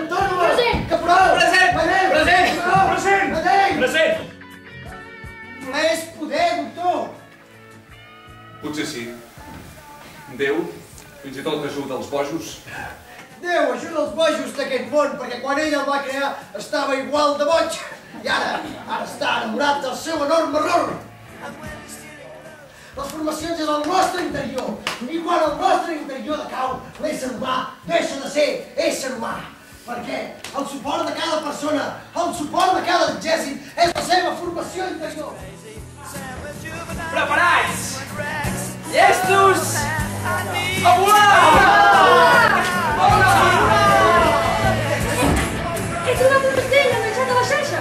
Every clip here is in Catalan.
autònoma! Present! Caporal! Present! Manel! Present! Caporal! Present! Manel! Present! Més poder, doctor! Potser sí. Déu fins i tot ajuda els bojos. Déu ajuda els bojos d'aquest món, perquè quan ell el va crear estava igual de boig. I ara està enamorat del seu enorme error. Les formacions és el nostre interior, i quan el nostre interior decau, l'ésser humà deixa de ser ésser humà. Perquè el suport de cada persona, el suport de cada exèrcit, és la seva formació interior. Preparats! Llestos! A volar! Ets un altre castell enganxat a la xarxa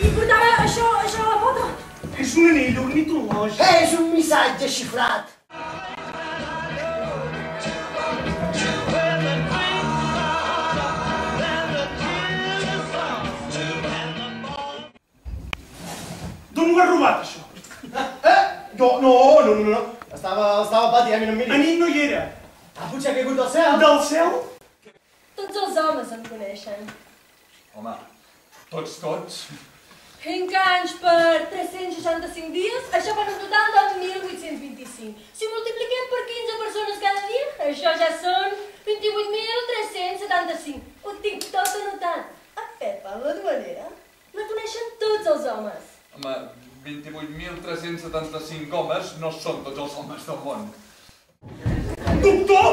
i portava això a la bota. És un anell ornitològic. És un missatge xifrat. D'on ho has robat, això? No. Estava al pati, ja, mira, mira. Anell no hi era. Potser ha caigut del cel. Del cel? Tots els homes em coneixen. Home, tots. 5 anys per 365 dies, això fa un total de 1.825. Si multipliquem per 15 persones cada dia, això ja són 28.375. Ho tinc tot anotat. A Pepa, la duanera, la coneixen tots els homes. Home, 28.375 homes no són tots els homes del món. Doctor!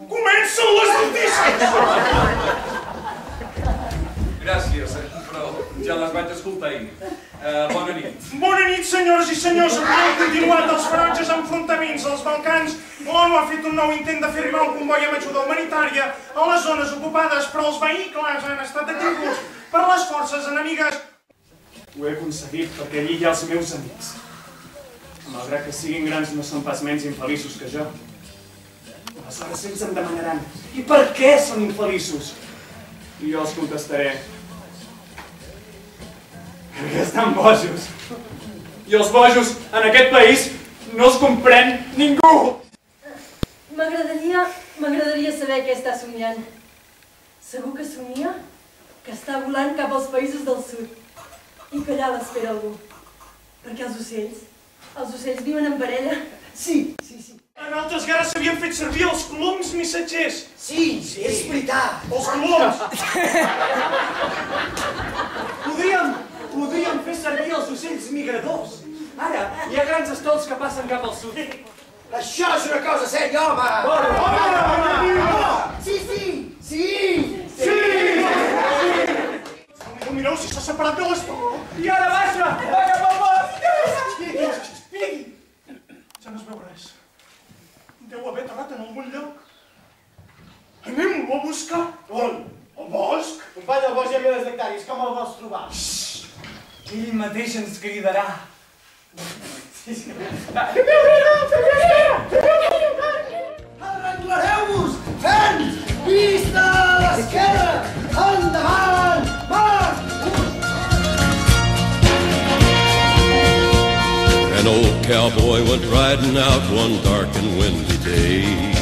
Comencen les notícies! Gràcies, però ja les vaig escoltar ahir. Bona nit. Bona nit, senyores i senyors. Avui han continuat els ferotges enfrontaments als Balcans. L'ONU ha fet un nou intent de fer arribar un comboi amb ajuda humanitària a les zones ocupades, però els vehicles han estat detinguts per les forces enemigues. Ho he aconseguit perquè allí hi ha els meus amics. Malgrat que siguin grans, no són pas menys infeliços que jo. Aleshores ells em demanaran, i per què són infeliços? I jo els contestaré, perquè estan bojos. I els bojos en aquest país no els comprèn ningú. M'agradaria saber què està somiant. Segur que somia que està volant cap als països del sud i que allà l'espera algú. Perquè els ocells viuen en parella. Sí. En altres guerres s'havien fet servir els coloms missatgers. Sí, és veritat. Els coloms! Podríem fer servir els ocells migradors. Ara, hi ha grans estols que passen cap al sud. Això és una cosa sèria, home! Sí! Mireu si s'ha separat de l'estol. I ara baixa! Va cap al bosc! Vine aquí! Ja no es veu res. Deu haver aterrat en algun lloc. Anem-lo a buscar. On? Al bosc? Company, al bosc hi ha milers d'hectàrees, com el vols trobar? Ell mateix ens cridarà. Arrenglareu-vos! Ferms! Vista a l'esquerra! Endavant! Marx! An old cowboy went riding out one dark and windy day.